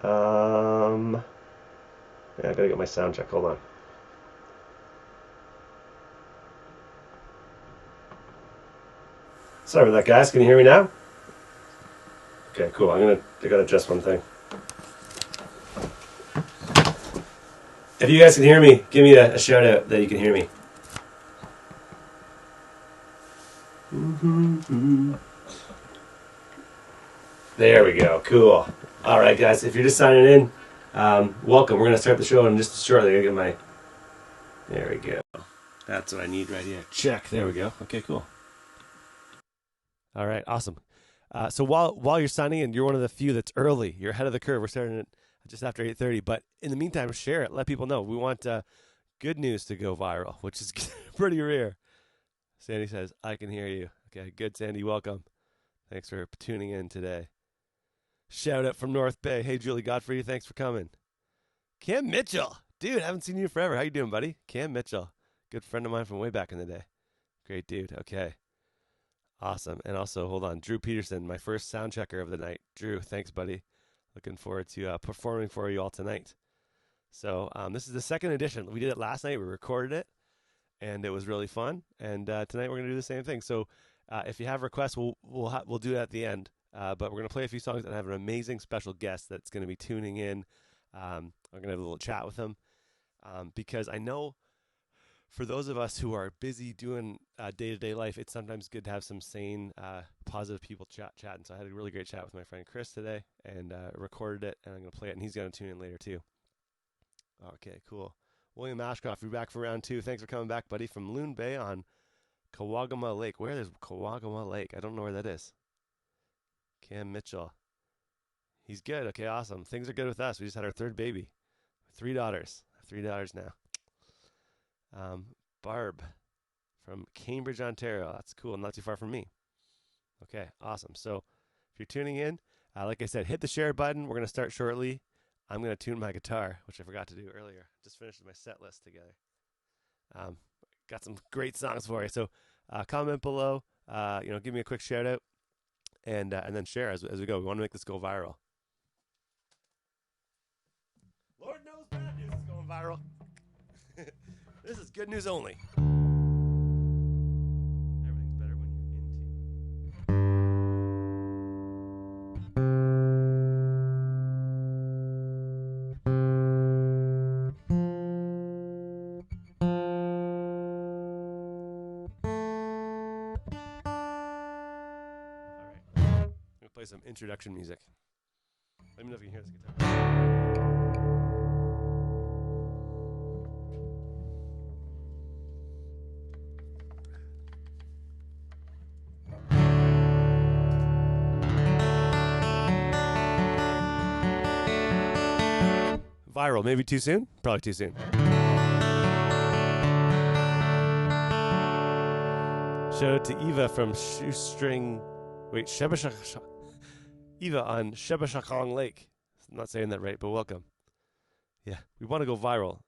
Yeah, I gotta get my sound check. Hold on. Sorry about that, guys. Can you hear me now? Okay, cool. I gotta adjust one thing. If you guys can hear me, give me a shout out that you can hear me. There we go. Cool. All right, guys. If you're just signing in, welcome. We're gonna start the show in just shortly. I gotta get my. There we go. That's what I need right here. Check. There we go. Okay, cool. All right, awesome. So while you're signing in, you're one of the few that's early. You're ahead of the curve. We're starting at just after 8:30. But in the meantime, share it. Let people know. We want good news to go viral, which is pretty rare. Sandy says, "I can hear you." Okay, good, Sandy. Welcome. Thanks for tuning in today. Shout out from North Bay. Hey, Julie Godfrey. Thanks for coming. Cam Mitchell. Dude, haven't seen you forever. How you doing, buddy? Cam Mitchell. Good friend of mine from way back in the day. Great dude. Okay. Awesome. And also, hold on, Drew Peterson, my first sound checker of the night. Drew, thanks, buddy. Looking forward to performing for you all tonight. So this is the second edition. We did it last night. We recorded it, and it was really fun. And tonight we're going to do the same thing. So if you have requests, we'll do it at the end. But we're going to play a few songs and have an amazing special guest that's going to be tuning in. I'm going to have a little chat with him because I know for those of us who are busy doing day-to-day life, it's sometimes good to have some sane, positive people chatting. So I had a really great chat with my friend Chris today and recorded it, and I'm going to play it, and he's going to tune in later too. Okay, cool. William Ashcroft, you're back for round two. Thanks for coming back, buddy, from Loon Bay on Kawagama Lake. Where is Kawagama Lake? I don't know where that is. Cam Mitchell. He's good. Okay, awesome. Things are good with us. We just had our third baby. 3 daughters. 3 daughters now. Barb from Cambridge, Ontario. That's cool. Not too far from me. Okay, awesome. So if you're tuning in, like I said, hit the share button. We're going to start shortly. I'm going to tune my guitar, which I forgot to do earlier. Just finished my set list together. Got some great songs for you. So comment below. Give me a quick shout out, and then share as we go. We want to make this go viral. Lord knows bad news is going viral. This is good news only. Everything's better when you're All right. I'm going to play some introduction music. Let me know if you can hear this guitar. Viral, maybe too soon? Probably too soon. Shout out to Eva from Eva on Shebashakong Lake. I'm not saying that right, but welcome. Yeah, we want to go viral.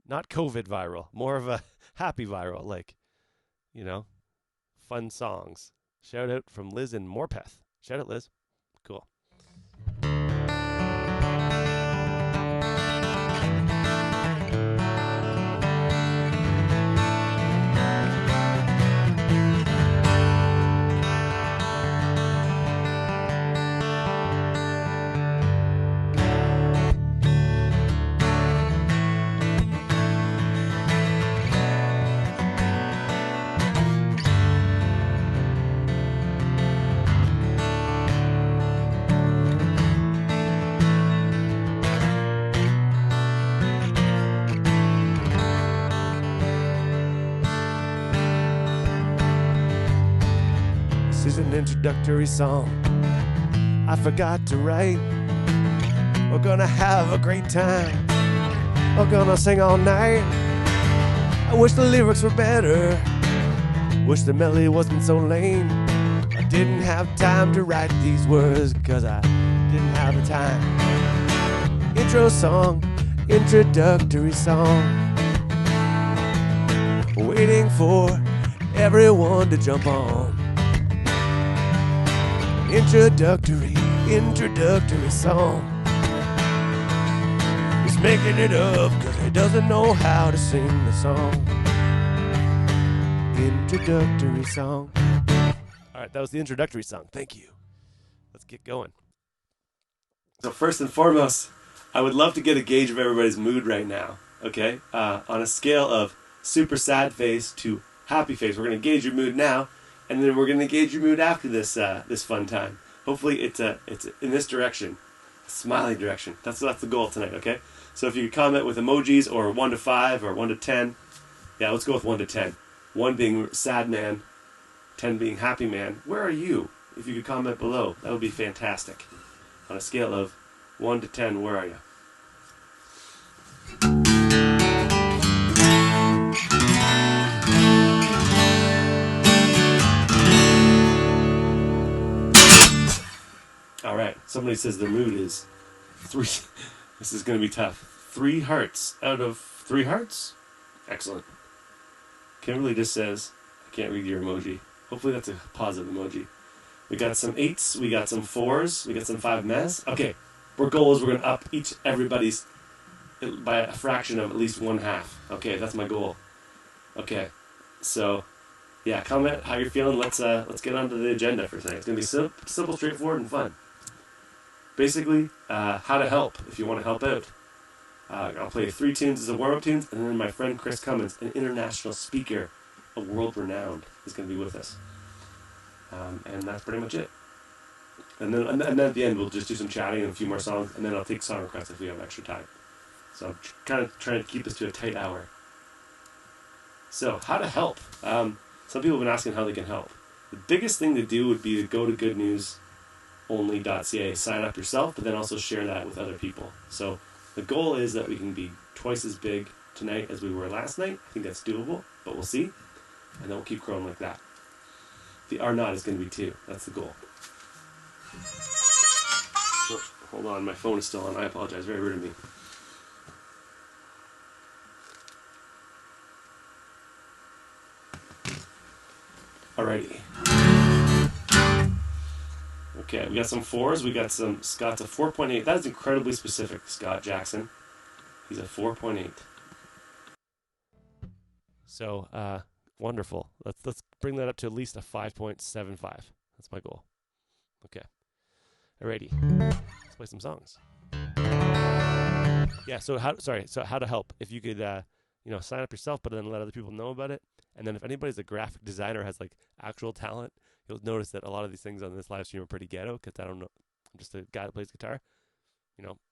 Not COVID viral, more of a happy viral, like, fun songs. Shout out from Liz in Morpeth. Shout out, Liz. Cool. An introductory song I forgot to write. We're gonna have a great time. We're gonna sing all night. I wish the lyrics were better. Wish the melody wasn't so lame. I didn't have time to write these words cause I didn't have the time. Intro song, introductory song. Waiting for everyone to jump on. Introductory song. just making it up because he doesn't know how to sing the song. Introductory song. All right, that was the introductory song. Thank you. Let's get going. So first and foremost, I would love to get a gauge of everybody's mood right now. Okay, on a scale of super sad face to happy face, we're going to gauge your mood now, and then we're going to gauge your mood after this this fun time. Hopefully, it's in this direction, smiley direction. That's the goal tonight. Okay, so if you could comment with emojis or 1 to 5 or 1 to 10, yeah, let's go with 1 to 10. 1 being sad man, 10 being happy man. Where are you? If you could comment below, that would be fantastic. On a scale of 1 to 10, where are you? All right. Somebody says their mood is 3. This is going to be tough. 3 hearts out of 3 hearts? Excellent. Kimberly just says, I can't read your emoji. Hopefully that's a positive emoji. We got some 8s, we got some 4s, we got some 5 mes. Okay, our goal is we're going to up everybody's by a fraction of at least 1/2. Okay, that's my goal. Okay, so yeah, comment how you're feeling. Let's get onto the agenda for tonight. It's going to be simple, straightforward, and fun. Basically, how to help if you want to help out. I'll play 3 tunes as a warm-up tunes, and then my friend Chris Cummins, an international speaker, a world-renowned, is going to be with us. And that's pretty much it. And then at the end, we'll just do some chatting and a few more songs, and then I'll take song requests if we have extra time. So I'm kind of trying to keep this to a tight hour. So, how to help. Some people have been asking how they can help. The biggest thing to do would be to go to goodnewsonly.ca, sign up yourself, but then also share that with other people. So the goal is that we can be twice as big tonight as we were last night. I think that's doable, but we'll see. And then we'll keep growing like that. The R naught is going to be 2. That's the goal. Oh, hold on, my phone is still on. I apologize. Very rude of me. Alrighty. Okay, we got some 4s. We got some Scott's a 4.8. That is incredibly specific, Scott Jackson. He's a 4.8. So, wonderful. Let's bring that up to at least a 5.75. That's my goal. Okay. Alrighty. Let's play some songs. Yeah, so how to help. If you could sign up yourself, but then let other people know about it. And then if anybody's a graphic designer, has like actual talent, you'll notice that a lot of these things on this live stream are pretty ghetto, because I don't know, I'm just a guy that plays guitar.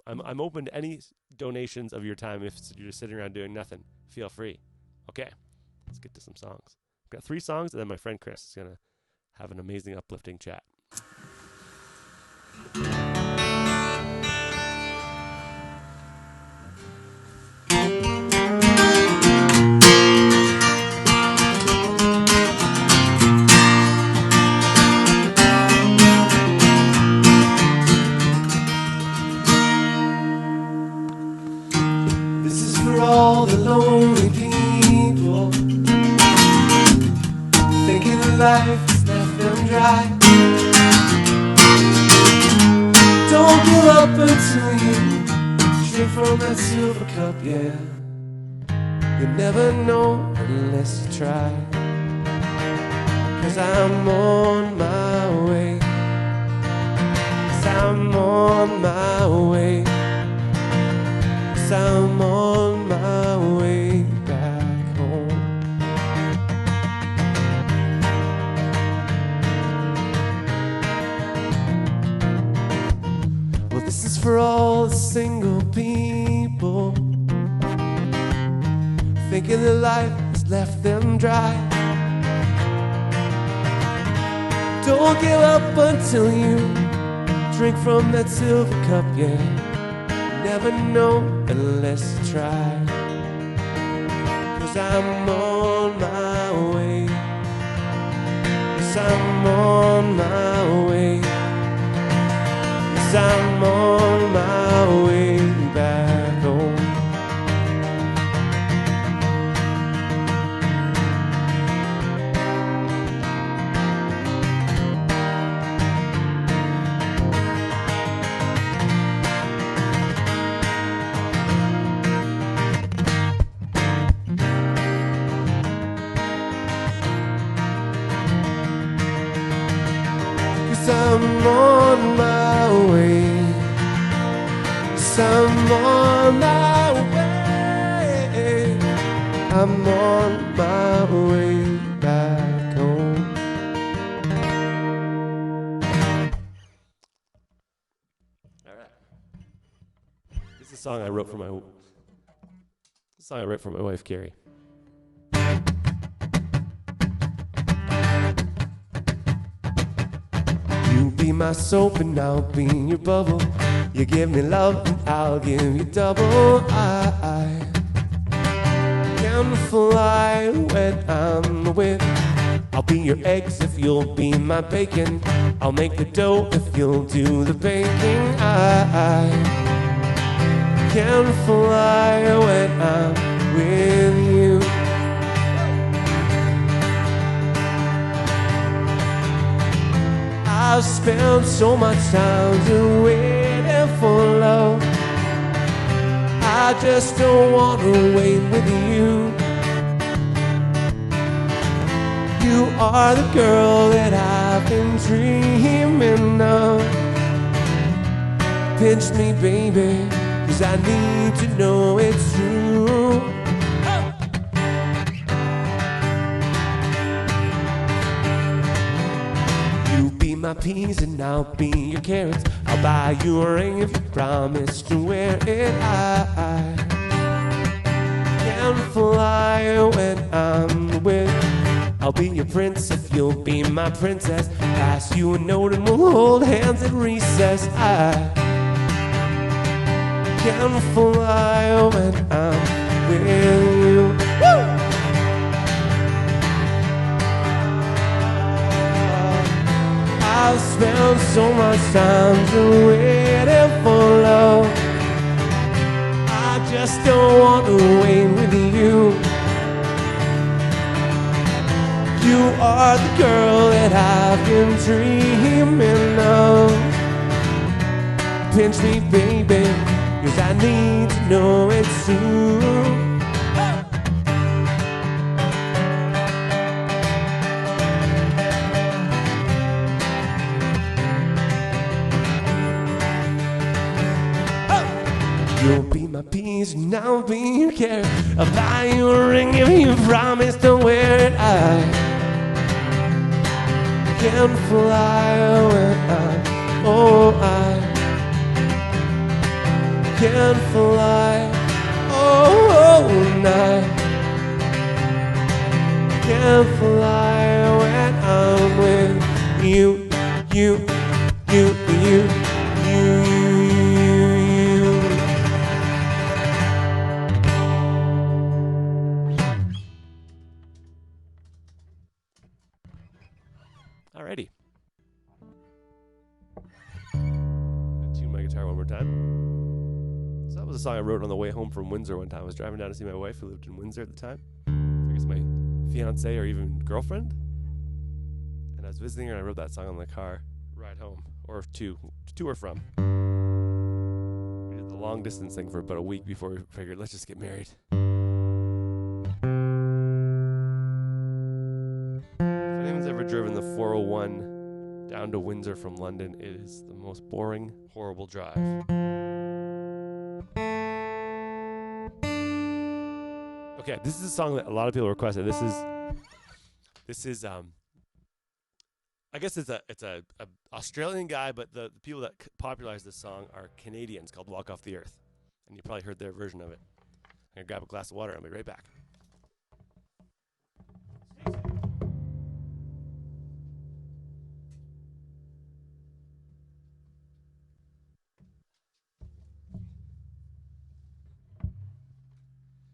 I'm open to any donations of your time. If you're just sitting around doing nothing, feel free. Okay, let's get to some songs. I've got 3 songs, and then my friend Chris is going to have an amazing, uplifting chat. All the lonely people thinking life has left them dry. Don't give up until you drink from that silver cup, yeah. You'll never know unless you try. 'Cause I'm on my way. 'Cause I'm on my way. 'Cause I'm on my way back home. Well, this is for all the single people thinking that life has left them dry. Don't give up until you drink from that silver cup, yeah. Never know unless you try. 'Cause I'm on my way. 'Cause I'm on my way. 'Cause I'm on my way back home. I'm on my way. Yes, I'm on my way. I'm on my way back home. All right. This is a song I wrote for my wife, Carrie. You be my soap and I'll be your bubble. You give me love and I'll give you double. I can fly when I'm with. I'll be your eggs if you'll be my bacon. I'll make the dough if you'll do the baking. I can fly when I'm with you. I've spent so much time just waiting for love. I just don't want to wait with you. You are the girl that I've been dreaming of. Pinch me, baby, 'cause I need to know it's true. You be my peas and I'll be your carrots. I'll buy you a ring if you promise to wear it. I can fly when I'm with. I'll be your prince if you'll be my princess. Pass you a note and we'll hold hands at recess. I can fly when I'm with you. Woo! I've spent so much time just waiting for love. I just don't want to wait with you. You are the girl that I've been dreaming of. Pinch me, baby, 'cause I need to know it's true. You'll be my peas and I'll be your carrot. I'll buy you a ring if you promise to wear it. I can fly when I can fly, night. Can fly when I'm with you. Alrighty. I'll tune my guitar one more time. So that was a song I wrote on the way home from Windsor one time. I was driving down to see my wife who lived in Windsor at the time. I guess my fiance or even girlfriend. And I was visiting her and I wrote that song on the car ride home. Or to or from. We did the long distance thing for about a week before we figured let's just get married. If anyone's ever driven the 401 down to Windsor from London, it is the most boring, horrible drive. Okay, this is a song that a lot of people requested. This is I guess it's a Australian guy, but the people that popularized this song are Canadians, called Walk Off the Earth. And you probably heard their version of it. I'm going to grab a glass of water and I'll be right back.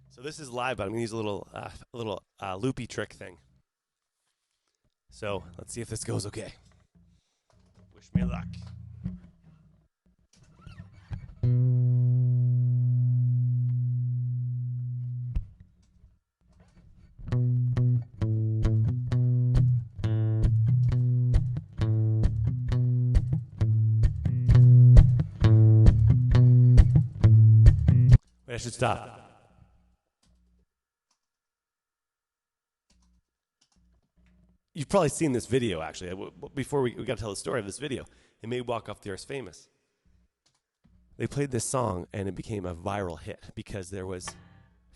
So this is live, but I'm going to use a little loopy trick thing. So let's see if this goes okay. Wish me luck. Wait, I should stop. probably seen this video, actually. Before we got to tell the story of this video, it made Walk Off the Earth famous. They played this song, and it became a viral hit because there was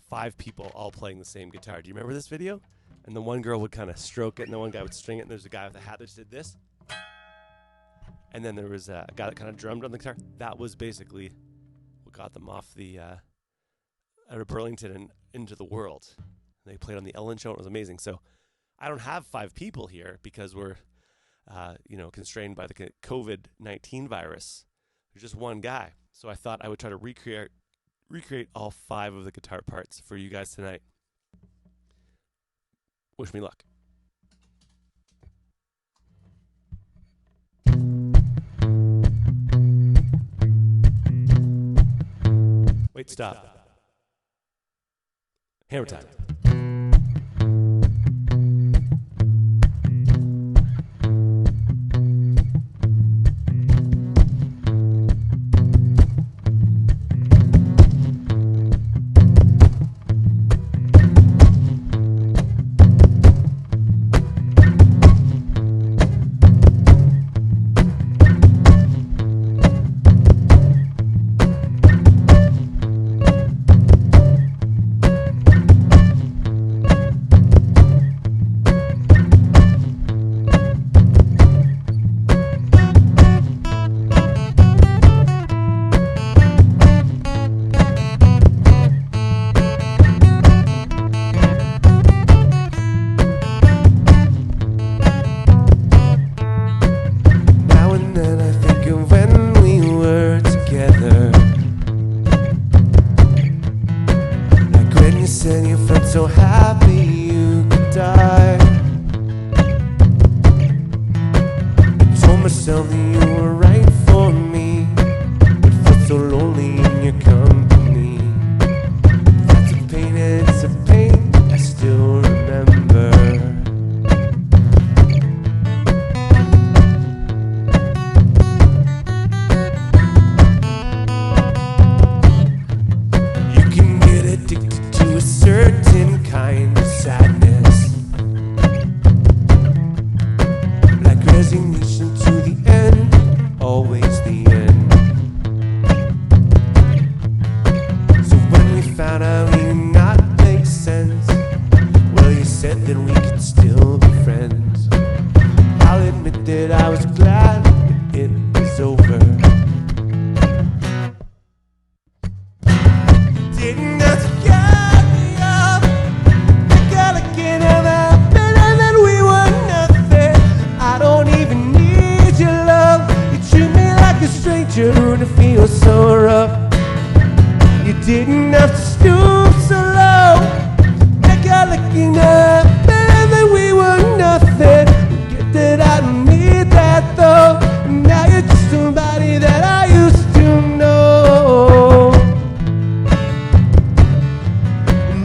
5 people all playing the same guitar. Do you remember this video? And the one girl would kind of stroke it, and the one guy would string it, and there's a guy with a hat that just did this. And then there was a guy that kind of drummed on the guitar. That was basically what got them off the out of Burlington and into the world. They played on the Ellen Show. It was amazing. So I don't have 5 people here because we're constrained by the COVID-19 virus. There's just one guy. So I thought I would try to recreate all 5 of the guitar parts for you guys tonight. Wish me luck. Wait, stop. Hammer time. So happy you could die. I told myself that you were right for me, but felt so lonely in your company. That's a pain, it's a pain I still remember. You can get addicted to a certain kind of sadness, like resignation to the end, always the end. So when we found out we did not make sense, well, you said that we could still be friends. I'll admit that I was glad that it was over. Didn't have to get me up, I gotta get out of bed, and then we were nothing. I don't even need your love. You treat me like a stranger and it feels so rough. You didn't have to stoop so low. I got looking up, and then we were nothing. Get that I don't need that though. Now you're just somebody that I used to know.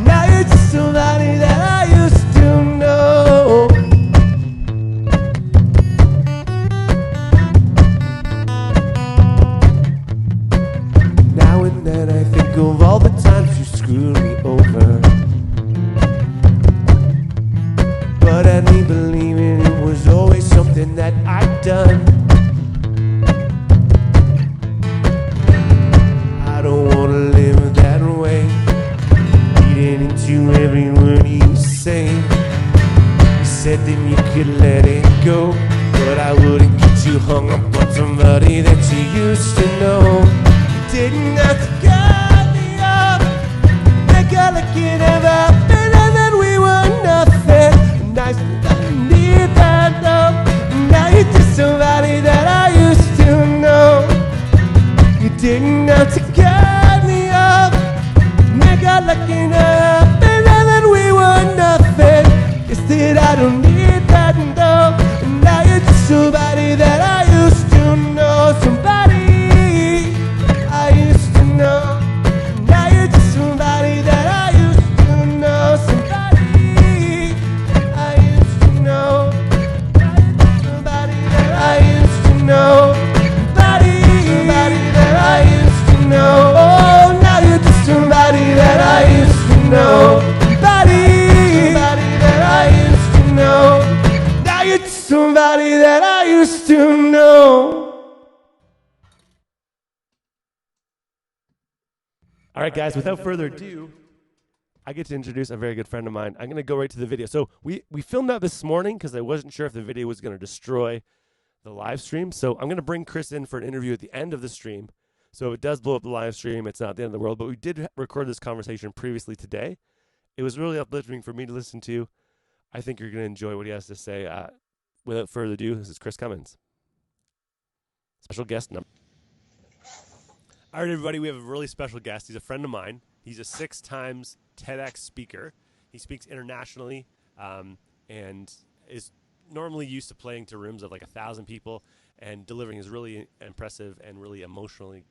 Now you're just somebody that I used to know. Now and then I think of all the times you screwed me over, but I need believing it was always something that I'd done. I don't wanna live that way, reading into every word you say. You said that you could let it go, but I wouldn't get you hung up on somebody that you used to know. You didn't have to cut me up, make a look at everything, and then we were nothing. And I didn't need that love. Now you're just somebody that I used to know. You didn't have to cut me up, make a look at everything, and then we were nothing. Instead I don't need that love. And now you're just somebody that I used to know. Somebody I used to know. Now you're just somebody that I used to know. somebody that I used to know. All right, guys, without further ado, I get to introduce a very good friend of mine. I'm going to go right to the video. So we filmed that this morning because I wasn't sure if the video was going to destroy the live stream. So I'm going to bring Chris in for an interview at the end of the stream. So if it does blow up the live stream, it's not the end of the world. But we did record this conversation previously today. It was really uplifting for me to listen to. I think you're going to enjoy what he has to say. Without further ado, this is Chris Cummins. Special guest number. All right, everybody, we have a really special guest. He's a friend of mine. He's a 6 times TEDx speaker. He speaks internationally and is normally used to playing to rooms of like 1,000 people and delivering his really impressive and really emotionally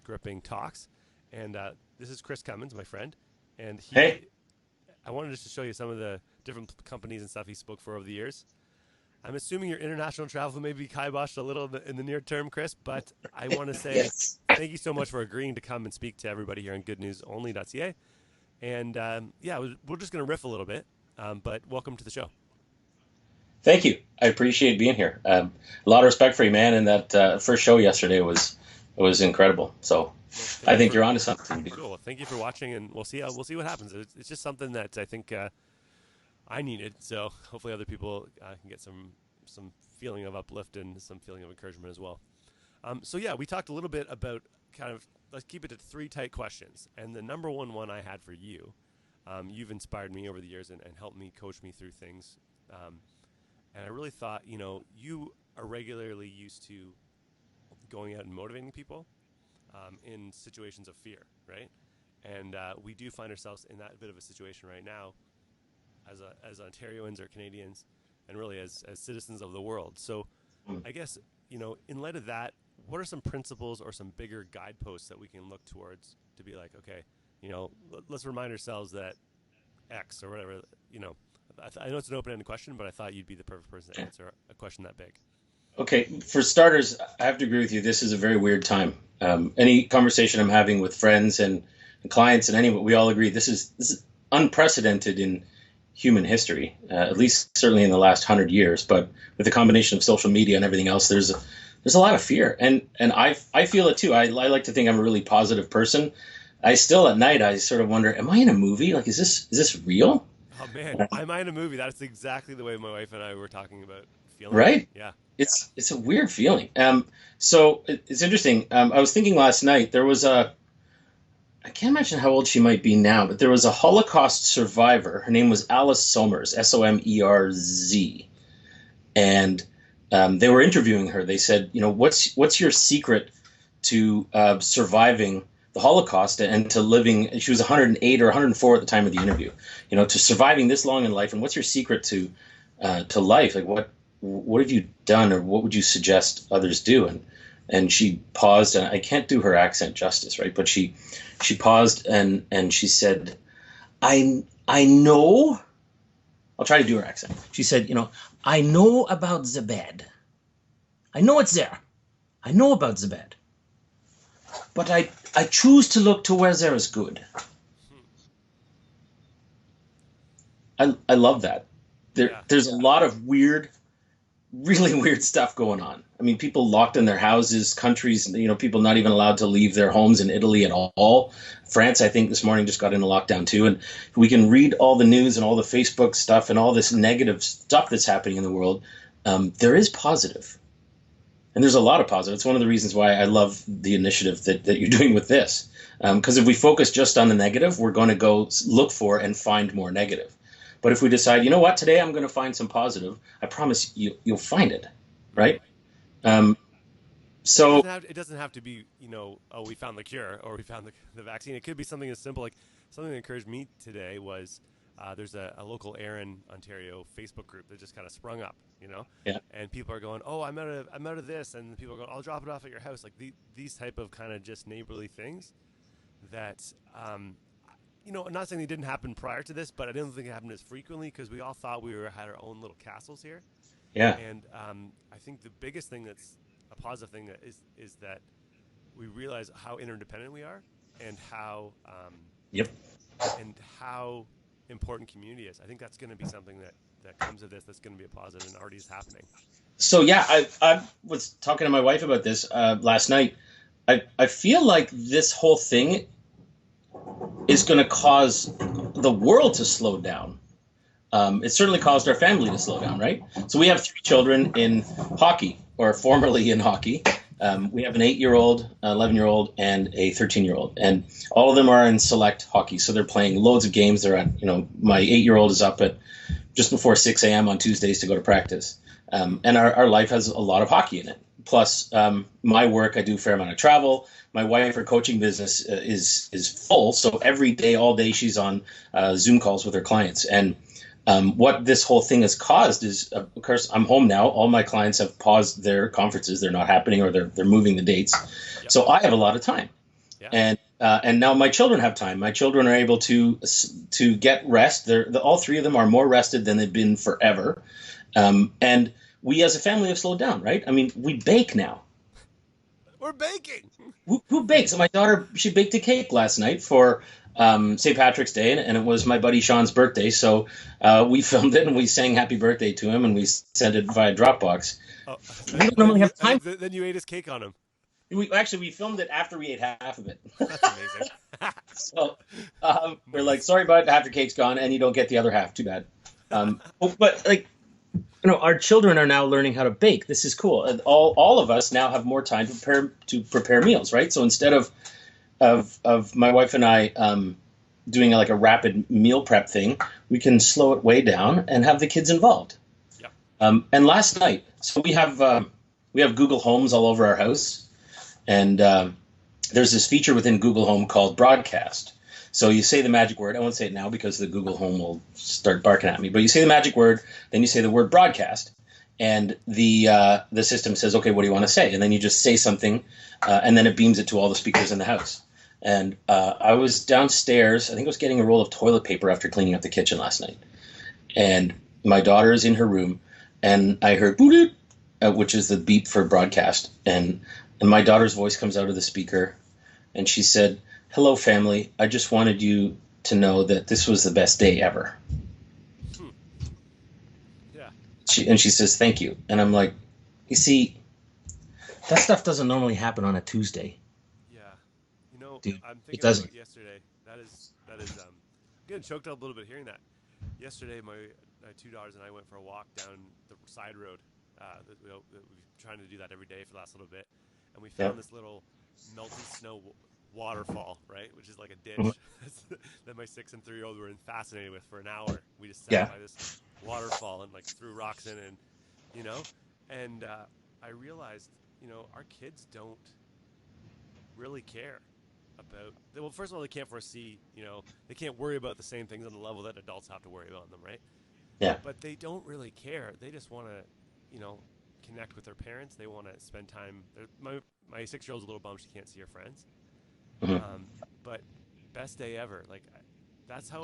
gripping talks. And this is Chris Cummins, my friend. And I wanted just to show you some of the different companies and stuff he spoke for over the years. I'm assuming your international travel may be kiboshed a little in the near term, Chris, but I want to say yes. Thank you so much for agreeing to come and speak to everybody here on goodnewsonly.ca. And we're just going to riff a little bit, but welcome to the show. Thank you. I appreciate being here. A lot of respect for you, man. And that first show yesterday was incredible. So I think you're onto something. Cool. Well, thank you for watching, and we'll see what happens. It's just something that I think I needed. So hopefully other people can get some feeling of uplift and some feeling of encouragement as well. We talked a little bit about let's keep it to 3 tight questions. And the number one I had for you, you've inspired me over the years and helped me coach me through things. And I really thought, you are regularly used to going out and motivating people in situations of fear, right? And we do find ourselves in that bit of a situation right now as Ontarians or Canadians, and really as citizens of the world. So I guess, in light of that, what are some principles or some bigger guideposts that we can look towards to be like, okay, let's remind ourselves that X or whatever, I know it's an open-ended question, but I thought you'd be the perfect person to answer a question that big. Okay, for starters, I have to agree with you. This is a very weird time. Any conversation I'm having with friends and clients and anyone, we all agree this is unprecedented in human history, at least certainly in the last 100 years. But with the combination of social media and everything else, there's a lot of fear, and I feel it too. I like to think I'm a really positive person. I still at night I sort of wonder, am I in a movie? Like, is this real? Oh man, am I in a movie? That's exactly the way my wife and I were talking about feeling. Right? Yeah. It's a weird feeling. So it's interesting. I was thinking last night, there was I can't imagine how old she might be now, but there was a Holocaust survivor. Her name was Alice Somers, Somerz. And they were interviewing her. They said, what's your secret to surviving the Holocaust and to living? She was 108 or 104 at the time of the interview. To surviving this long in life, and what's your secret to life? Like, what have you done, or what would you suggest others do? And she paused, and I can't do her accent justice, right? But she paused and she said, I know. I'll try to do her accent. She said, I know about the bed. I know it's there. I know about the bed. But I choose to look to where there is good. I love that. There's a lot of really weird stuff going on. I mean, people locked in their houses, countries, people not even allowed to leave their homes in Italy at all. France, I think this morning just got into lockdown too. And we can read all the news and all the Facebook stuff and all this negative stuff that's happening in the world. There is positive. And there's a lot of positive. It's one of the reasons why I love the initiative that you're doing with this. Because if we focus just on the negative, we're going to go look for and find more negative. But if we decide, today I'm going to find some positive, I promise you'll find it, right? So it doesn't have to be, we found the cure or we found the vaccine. It could be something as simple like something that encouraged me today was there's a local Erin, Ontario Facebook group that just kind of sprung up, Yeah. And people are going, oh, I'm out of this, and people are going, I'll drop it off at your house, like these type of kind of just neighborly things that. I'm not saying they didn't happen prior to this, but I didn't think it happened as frequently because we all thought we had our own little castles here. Yeah. And I think the biggest thing that's a positive thing that is that we realize how interdependent we are and how Yep. And how important community is. I think that's going to be something that that comes of this that's going to be a positive and already is happening. So yeah, I was talking to my wife about this last night. I feel like this whole thing is going to cause the world to slow down. It certainly caused our family to slow down, right? So we have 3 children in hockey, or formerly in hockey. We have an 8-year-old, 11-year-old, and a 13-year-old, and all of them are in select hockey. So they're playing loads of games. They're at, my 8-year-old is up at just before 6 a.m. on Tuesdays to go to practice. And our life has a lot of hockey in it. Plus, my work, I do a fair amount of travel. My wife, her coaching business is full. So every day, all day, she's on Zoom calls with her clients. And what this whole thing has caused is, of course, I'm home now. All my clients have paused their conferences. They're not happening, or they're moving the dates. Yep. So I have a lot of time. Yeah. And now my children have time. My children are able to get rest. All 3 of them are more rested than they've been forever. And we as a family have slowed down, right? I mean, we bake now. We're baking. Who bakes? My daughter, she baked a cake last night for St. Patrick's Day, and it was my buddy Sean's birthday. So we filmed it, and we sang happy birthday to him, and we sent it via Dropbox. Oh, we don't normally have time. Then you ate his cake on him. We filmed it after we ate half of it. That's amazing. So we're like, sorry, bud, half your cake's gone, and you don't get the other half. Too bad. But like, our children are now learning how to bake. This is cool. And all of us now have more time to prepare meals, right? So instead of my wife and I doing like a rapid meal prep thing, we can slow it way down and have the kids involved. Yeah. And last night, so we have Google Homes all over our house, and there's this feature within Google Home called Broadcast. So you say the magic word. I won't say it now because the Google Home will start barking at me. But you say the magic word, then you say the word broadcast, and the system says, okay, what do you want to say? And then you just say something, and then it beams it to all the speakers in the house. And I was downstairs. I think I was getting a roll of toilet paper after cleaning up the kitchen last night. And my daughter is in her room, and I heard boop, which is the beep for broadcast. And my daughter's voice comes out of the speaker, and she said, "Hello, family. I just wanted you to know that this was the best day ever." Yeah. She says, "Thank you." And I'm like, you see, that stuff doesn't normally happen on a Tuesday. Yeah. Dude, I'm thinking it doesn't. About yesterday. That is I'm getting choked up a little bit hearing that. Yesterday, my 2 daughters and I went for a walk down the side road. We've been trying to do that every day for the last little bit, and we found this little melted snow waterfall, right, which is like a ditch that my 6 and 3-year-old were fascinated with for an hour. We just sat by this waterfall and like threw rocks in it, and I realized, our kids don't really care about, well, first of all, they can't foresee, they can't worry about the same things on the level that adults have to worry about them, right? Yeah. But they don't really care. They just want to, connect with their parents. They want to spend time. My 6-year-old's a little bummed she can't see her friends. Mm-hmm. But best day ever. Like, that's how.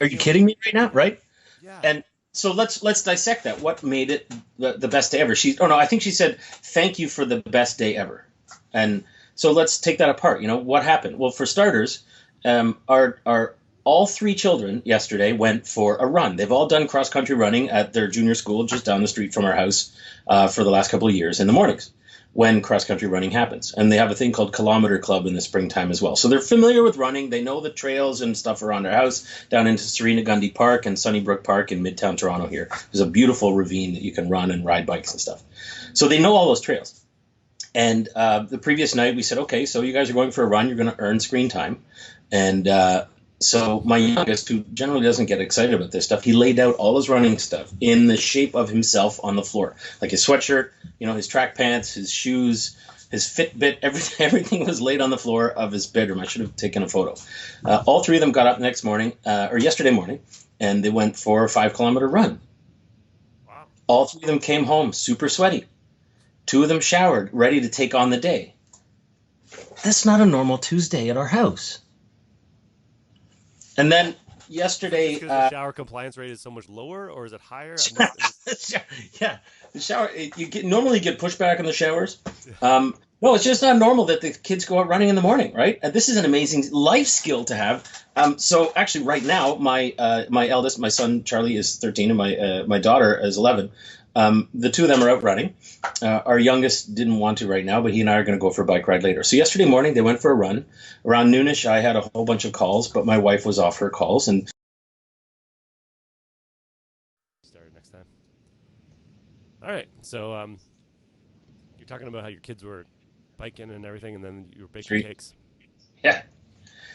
Are you kidding me right now? Right? Yeah. And so let's dissect that. What made it the best day ever? I think she said, "Thank you for the best day ever." And so let's take that apart. What happened? Well, for starters, our all 3 children yesterday went for a run. They've all done cross-country running at their junior school just down the street from our house for the last couple of years in the mornings when cross-country running happens. And they have a thing called Kilometer Club in the springtime as well. So they're familiar with running. They know the trails and stuff around their house, down into Serena Gundy Park and Sunnybrook Park in Midtown Toronto here. There's a beautiful ravine that you can run and ride bikes and stuff. So they know all those trails. And the previous night we said, okay, so you guys are going for a run. You're going to earn screen time. And so my youngest, who generally doesn't get excited about this stuff, he laid out all his running stuff in the shape of himself on the floor, like his sweatshirt, his track pants, his shoes, his Fitbit, everything was laid on the floor of his bedroom. I should have taken a photo. All 3 of them got up next morning, or yesterday morning, and they went for a 5-kilometer run. Wow. All 3 of them came home super sweaty. 2 of them showered, ready to take on the day. That's not a normal Tuesday at our house. And then yesterday, because the shower compliance rate is so much lower, or is it higher? Yeah, the shower. You normally get pushback in the showers. No, it's just not normal that the kids go out running in the morning, right? And this is an amazing life skill to have. So actually, right now, my eldest, my son Charlie is 13, and my daughter is 11. The two of them are out running. Our youngest didn't want to right now, but he and I are going to go for a bike ride later. So yesterday morning, they went for a run. Around noonish, I had a whole bunch of calls, but my wife was off her calls, and Start next time. All right. So you're talking about how your kids were biking and everything, and then you were baking cakes. yeah.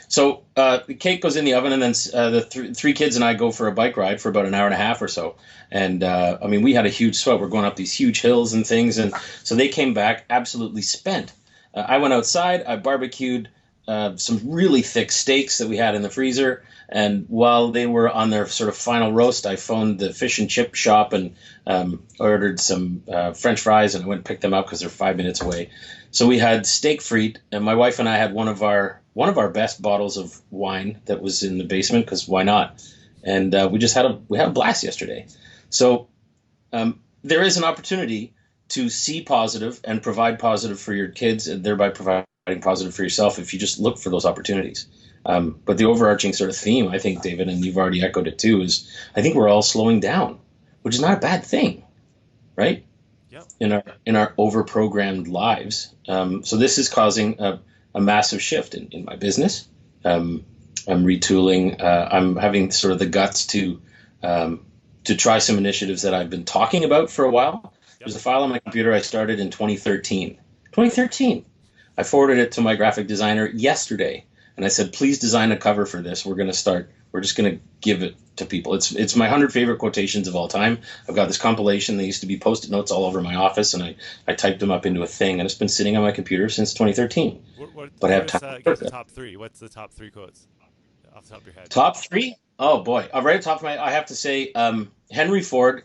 So the cake goes in the oven, and then the three kids and I go for a bike ride for about an hour and a half or so. And I mean, we had a huge sweat. We're going up these huge hills and things, and so they came back absolutely spent. I went outside. I barbecued some really thick steaks that we had in the freezer. And while they were on their sort of final roast, I phoned the fish and chip shop and ordered some French fries, and I went and picked them up because they're 5 minutes away. So we had steak frite, and my wife and I had one of our best bottles of wine that was in the basement because why not? And we had a blast yesterday. So there is an opportunity to see positive and provide positive for your kids, and thereby providing positive for yourself if you just look for those opportunities. But the overarching sort of theme, I think, David, and you've already echoed it too, is I think we're all slowing down, which is not a bad thing, right? Yep. In our over-programmed lives. So this is causing a massive shift in my business. I'm retooling. I'm having sort of the guts to try some initiatives that I've been talking about for a while. Yep. There's a file on my computer I started in 2013. 2013. I forwarded it to my graphic designer yesterday, and I said, "Please design a cover for this. We're going to start. We're just going to give it to people." It's my 100 favorite quotations of all time. I've got this compilation. They used to be Post-it notes all over my office, and I typed them up into a thing, and it's been sitting on my computer since 2013. But I have time. Give us the top three. What's the top three quotes off the top of your head? Top three? Oh boy! Right at the top of my, I have to say, Henry Ford.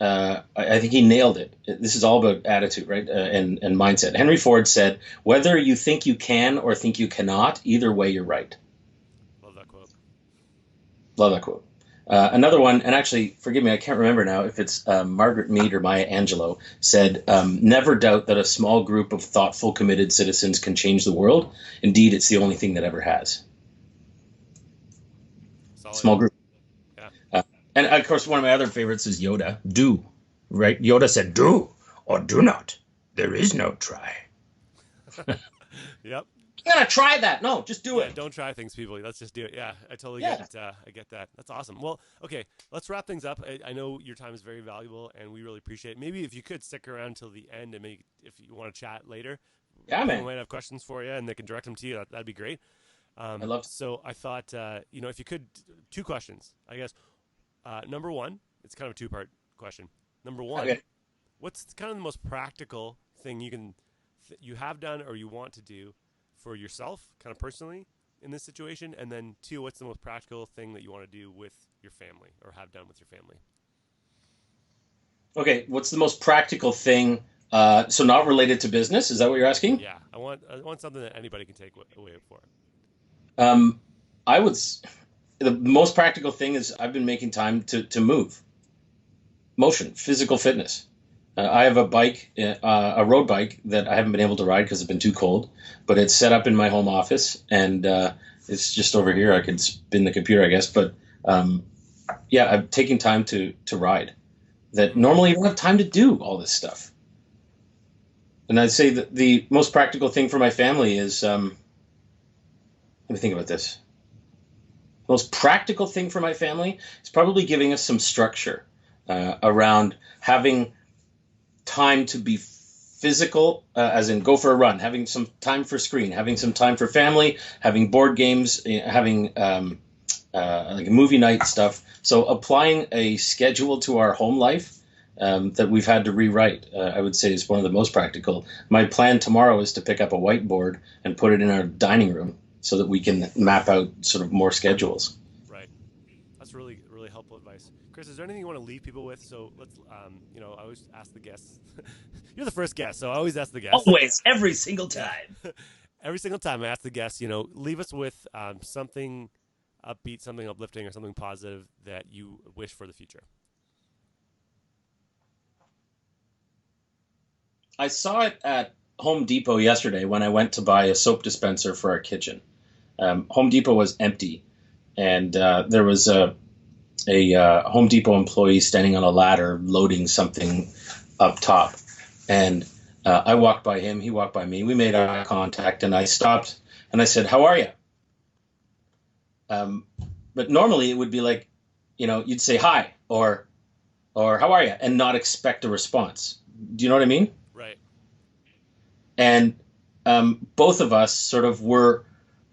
I think he nailed it. This is all about attitude, right? And mindset. Henry Ford said, "Whether you think you can or think you cannot, either way, you're right." Love that quote. Love that quote. Another one, and actually, forgive me, I can't remember now if it's Margaret Mead or Maya Angelou, said, "Never doubt that a small group of thoughtful, committed citizens can change the world. Indeed, it's the only thing that ever has." Solid. Small group. Yeah. And of course, one of my other favorites is Yoda. Do. Right? Yoda said, "Do or do not. There is no try." Yep. You gotta try that. No, just do it. Don't try things, people. Let's just do it. Yeah, I totally Yeah. get. I get that. That's awesome. Well, okay, let's wrap things up. I know your time is very valuable, and we really appreciate it. Maybe if you could stick around till the end, and maybe if you want to chat later, Yeah, people man. might have questions for you, and they can direct them to you. That'd be great. I love. So I thought, if you could, two questions, I guess. Number one, it's kind of a two-part question. Number one, Okay. what's kind of the most practical thing you have done or you want to do for yourself, kind of personally, in this situation? And then two, what's the most practical thing that you want to do with your family or have done with your family? Okay. What's the most practical thing? So not related to business. Is that what you're asking? Yeah, I want something that anybody can take away for it. Um, I would. The most practical thing is I've been making time to move, motion, physical fitness. I have a bike, a road bike that I haven't been able to ride because it's been too cold, but it's set up in my home office, and it's just over here. I can spin the computer, I guess. But yeah, I'm taking time to ride. That normally you don't have time to do all this stuff. And I'd say that the most practical thing for my family is let me think about this. The most practical thing for my family is probably giving us some structure around having time to be physical, as in go for a run, having some time for screen, having some time for family, having board games, having like a movie night stuff. So applying a schedule to our home life that we've had to rewrite, I would say is one of the most practical. My plan tomorrow is to pick up a whiteboard and put it in our dining room so that we can map out sort of more schedules. Right. That's really, really helpful advice. Chris, is there anything you want to leave people with? So let's, I always ask the guests. You're the first guest, so I always ask the guests. Always, every single time. Every single time I ask the guests, leave us with something upbeat, something uplifting, or something positive that you wish for the future. I saw it at Home Depot yesterday when I went to buy a soap dispenser for our kitchen. Home Depot was empty, and there was a Home Depot employee standing on a ladder loading something up top. And I walked by him, he walked by me, we made eye contact, and I stopped and I said, "How are you?" But normally it would be like, you'd say hi or "How are you?" and not expect a response. Do you know what I mean? Right. And both of us sort of were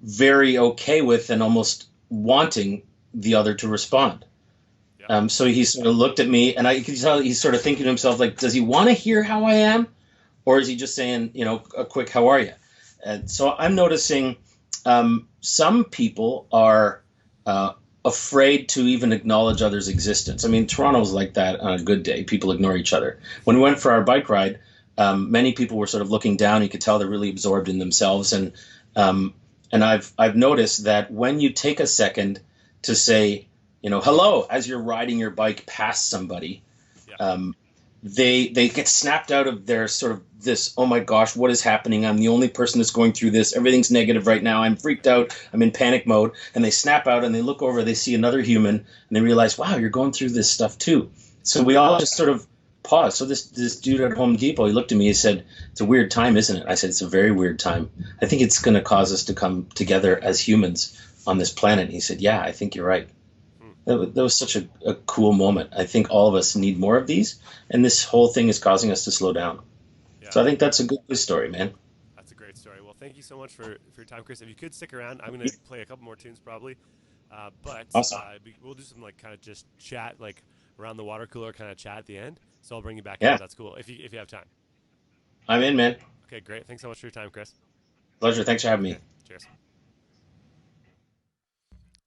very okay with and almost wanting the other to respond. So he sort of looked at me, and I could tell he's sort of thinking to himself, like, does he want to hear how I am? Or is he just saying, a quick, "How are you?" And so I'm noticing some people are afraid to even acknowledge others' existence. I mean, Toronto's like that on a good day. People ignore each other. When we went for our bike ride, many people were sort of looking down. You could tell they're really absorbed in themselves. And I've noticed that when you take a second to say, hello, as you're riding your bike past somebody, they get snapped out of their sort of this, "Oh my gosh, what is happening? I'm the only person that's going through this. Everything's negative right now. I'm freaked out. I'm in panic mode." And they snap out and they look over, they see another human, and they realize, wow, you're going through this stuff too. So we all just sort of pause. So this dude at Home Depot, he looked at me, he said, "It's a weird time, isn't it?" I said, "It's a very weird time. I think it's going to cause us to come together as humans on this planet." And he said, "Yeah, I think you're right." That was such a cool moment. I think all of us need more of these, and this whole thing is causing us to slow down. Yeah. So I think that's a good story, man. That's a great story. Well, thank you so much for your time, Chris. If you could stick around, I'm going to play a couple more tunes probably. But Awesome. we'll do some like kind of just chat, like around the water cooler kind of chat at the end. So I'll bring you back Yeah. in. That's cool. If you have time. I'm in, man. Okay, great. Thanks so much for your time, Chris. Pleasure. Thanks for having me. Okay, cheers.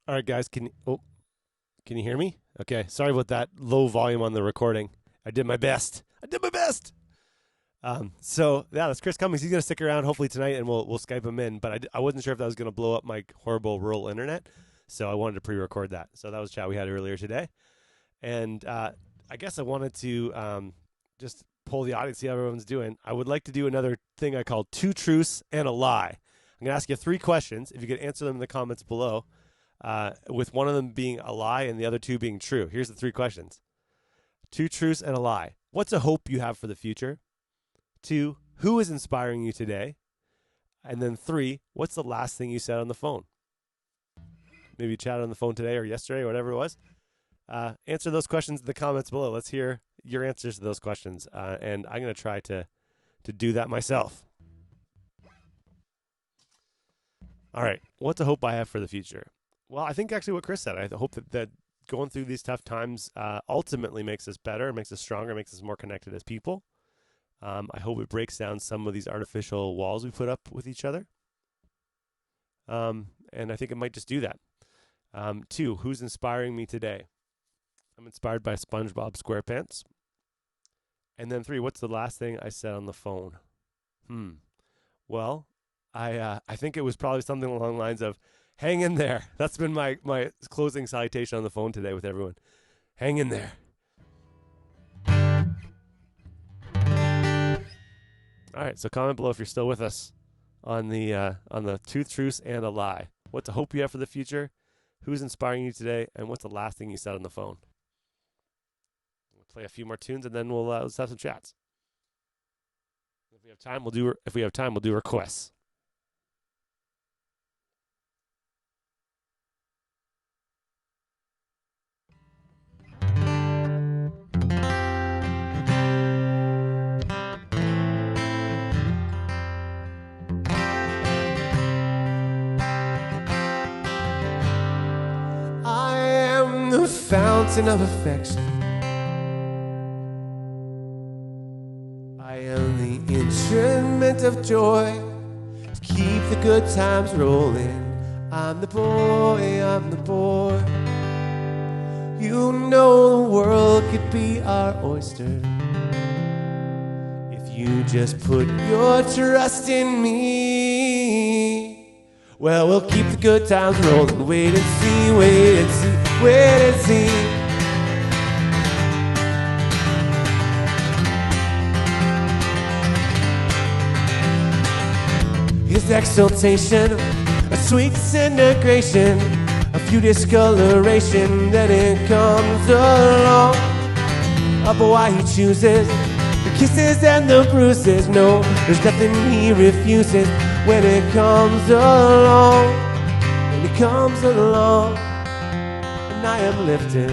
All right, guys. Can you hear me? Okay. Sorry about that low volume on the recording. I did my best. So yeah, that's Chris Cummins. He's gonna stick around hopefully tonight, and we'll Skype him in. But I wasn't sure if that was gonna blow up my horrible rural internet, so I wanted to pre-record that. So that was a chat we had earlier today, and I guess I wanted to just poll the audience, see how everyone's doing. I would like to do another thing I call 2 truths and a lie. I'm gonna ask you 3 questions. If you could answer them in the comments below, with one of them being a lie and the other 2 being true. Here's the 3 questions. 2 truths and a lie. What's a hope you have for the future? 2, who is inspiring you today? And then 3, what's the last thing you said on the phone? Maybe you chatted on the phone today or yesterday or whatever it was. Answer those questions in the comments below. Let's hear your answers to those questions. And I'm going to try to do that myself. All right. What's a hope I have for the future? Well, I think actually what Chris said. I hope that going through these tough times ultimately makes us better, makes us stronger, makes us more connected as people. I hope it breaks down some of these artificial walls we put up with each other. And I think it might just do that. 2, who's inspiring me today? I'm inspired by SpongeBob SquarePants. And then 3, what's the last thing I said on the phone? Well, I think it was probably something along the lines of, "Hang in there." That's been my closing salutation on the phone today with everyone. Hang in there. All right, so comment below if you're still with us on the 2 truths and a lie. What's a hope you have for the future? Who's inspiring you today? And what's the last thing you said on the phone? We'll play a few more tunes and then let's have some chats. If we have time, we'll do requests. I am the fountain of affection. I am the instrument of joy to keep the good times rolling. I'm the boy, I'm the boy. You know the world could be our oyster if you just put your trust in me. Well, we'll keep the good times rolling. Wait and see, wait and see, wait and see. exaltation, a sweet disintegration, a few discoloration, then it comes along. Oh, but why he chooses the kisses and the bruises? No, there's nothing he refuses when it comes along. When it comes along, and I am lifted.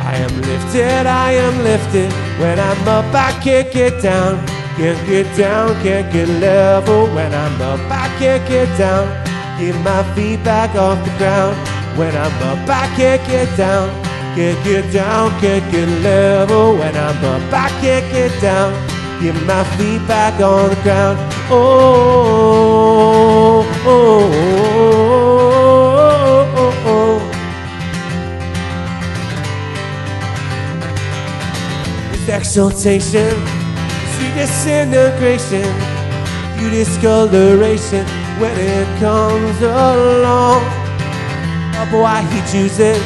I am lifted, I am lifted. When I'm up, I can't get down. Can't get down, can't get level. When I'm up, I can't get down. Get my feet back off the ground. When I'm up, I can't get down. Can't get down, can't get level. When I'm up, I can't get down. Get my feet back on the ground. Oh, oh, oh, oh, oh, oh. This exaltation, sweet disintegration, you discoloration when it comes along. Oh, but why he chooses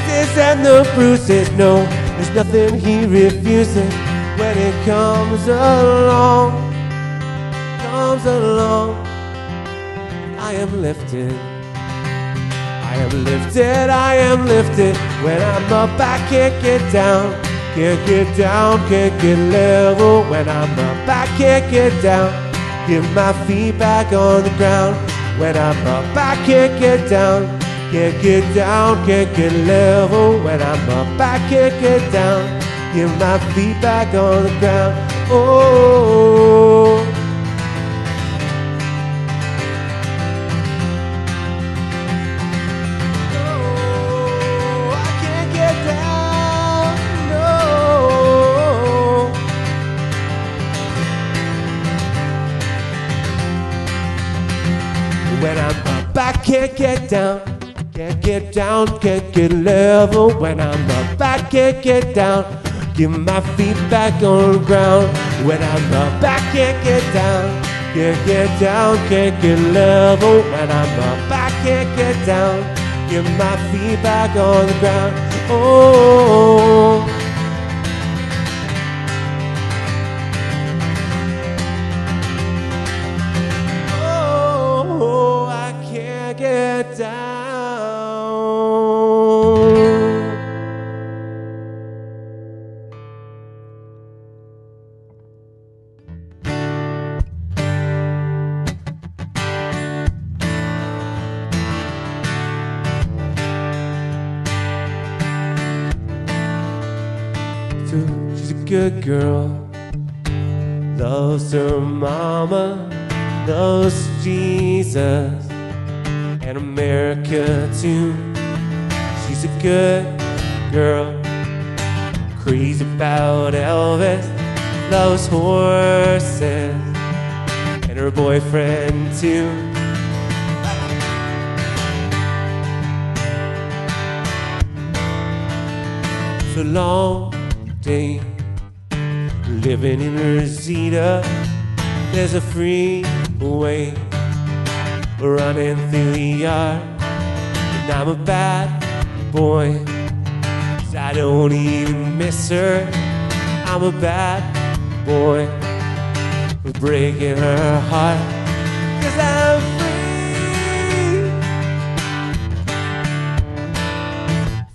this and the bruises? No, there's nothing he refuses when it comes along. Comes along, I am lifted. I am lifted, I am lifted. When I'm up, I can't get down. Can't get down, can't get level. When I'm up, I can't get down. Get my feet back on the ground. When I'm up, I can't get down. Can't get down, can't get level. When I'm up, I can't get down. Get my feet back on the ground. Oh, oh, I can't get down, no. When I'm up, I can't get down. Can't get down, can't get level. When I'm up, I can't get down. Get my feet back on the ground. When I'm up, I can't get down. Can't get down, can't get level. When I'm up, I can't get down. Get my feet back on the ground. Oh, oh, I can't get down. She's a good girl, loves her mama, loves Jesus, and America too. She's a good girl, crazy about Elvis, loves horses, and her boyfriend too. It's a long day living in Rosita. There's a freeway running through the yard, and I'm a bad boy, 'cause I don't even miss her. I'm a bad boy for breaking her heart, 'cause I'm free,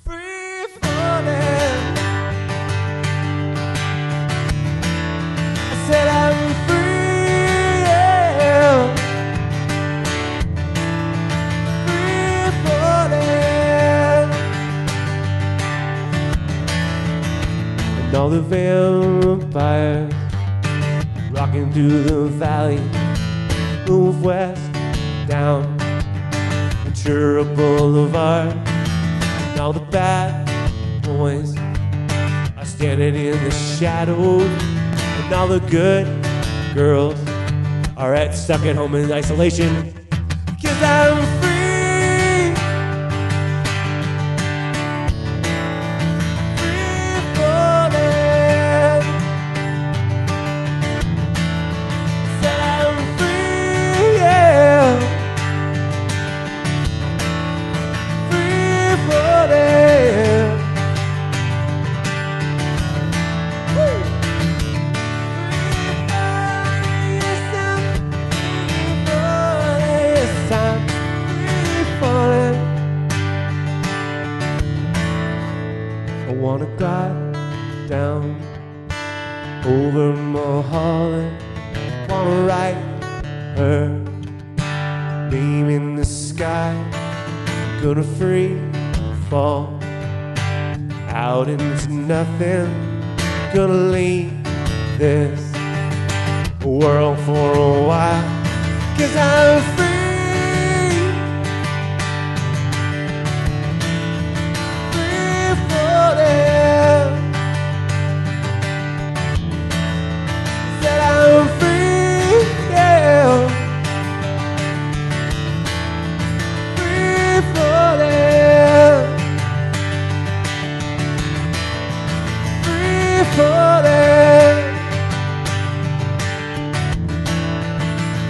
free falling. I said I'm free, yeah. Free falling. And all the vampires rocking through the valley move west down Ventura Boulevard. And all the bad boys are standing in the shadows, and all the good girls are stuck at home in isolation. 'Cause I'm free, free falling. Said I'm free, yeah. Free falling. Woo. Free falling, yes, I'm over Mulholland. Wanna write her name in the sky. Gonna free fall out into nothing. Gonna leave this world for a while, 'cause I'm free. Free falling. Said I'm free, yeah. Free falling. Free falling.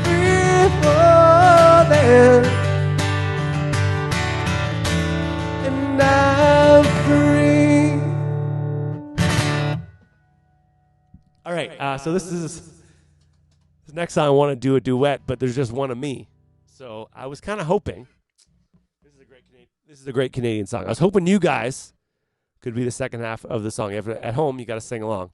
Free falling. And I'm free. All right, so this next song I want to do a duet, but there's just one of me. So I was kind of hoping. This is a great Canadian song. I was hoping you guys could be the second half of the song. At home, you got to sing along.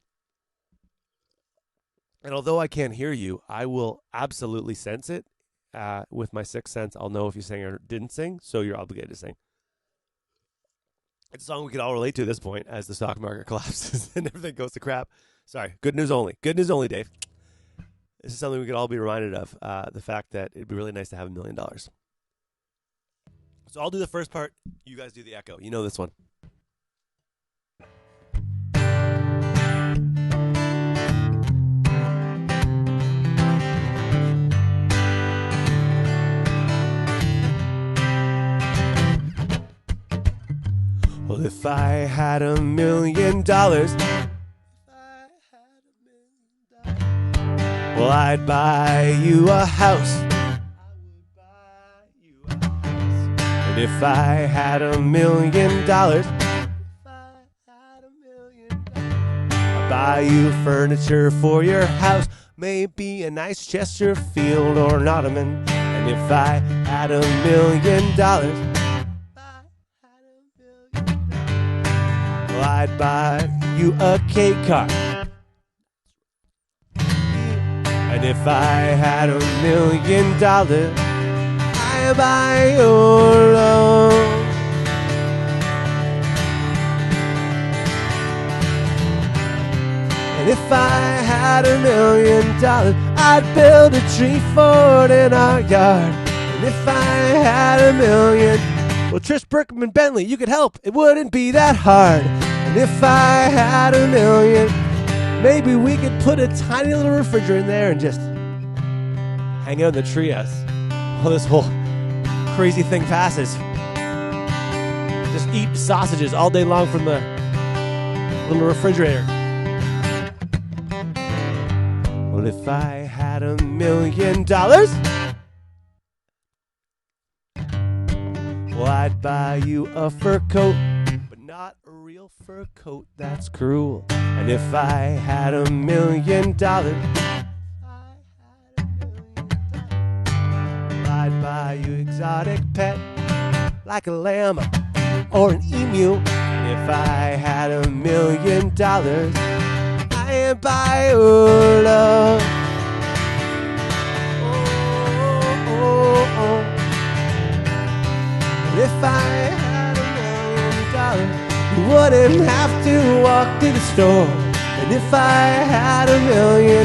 And although I can't hear you, I will absolutely sense it with my sixth sense. I'll know if you sang or didn't sing, so you're obligated to sing. It's a song we could all relate to at this point as the stock market collapses and everything goes to crap. Sorry, good news only. Good news only, Dave. This is something we could all be reminded of, the fact that it'd be really nice to have $1 million. So I'll do the first part. You guys do the echo. You know this one. Well, if I had $1 million, well, I'd buy you a house. And if I had $1 million, I'd buy you furniture for your house. Maybe a nice Chesterfield or an ottoman. And if I had $1 million, well, I'd buy you a K car. And if I had $1 million, I'd buy your love. And if I had $1 million, I'd build a tree fort in our yard. And if I had $1 million, well, Trish Berkman Bentley, you could help. It wouldn't be that hard. And if I had $1 million, maybe we could put a tiny little refrigerator in there and just hang out in the treehouse while this whole crazy thing passes. Just eat sausages all day long from the little refrigerator. Well, if I had $1 million, well, I'd buy you a fur coat, but not a real fur coat, that's cruel. And if I had $1 million, I'd buy you exotic pet, like a llama or an emu. And if I had $1 million, I'd buy your love. Oh, oh, oh. And if I had $1 million, you wouldn't have to walk to the store. And if I had $1 million,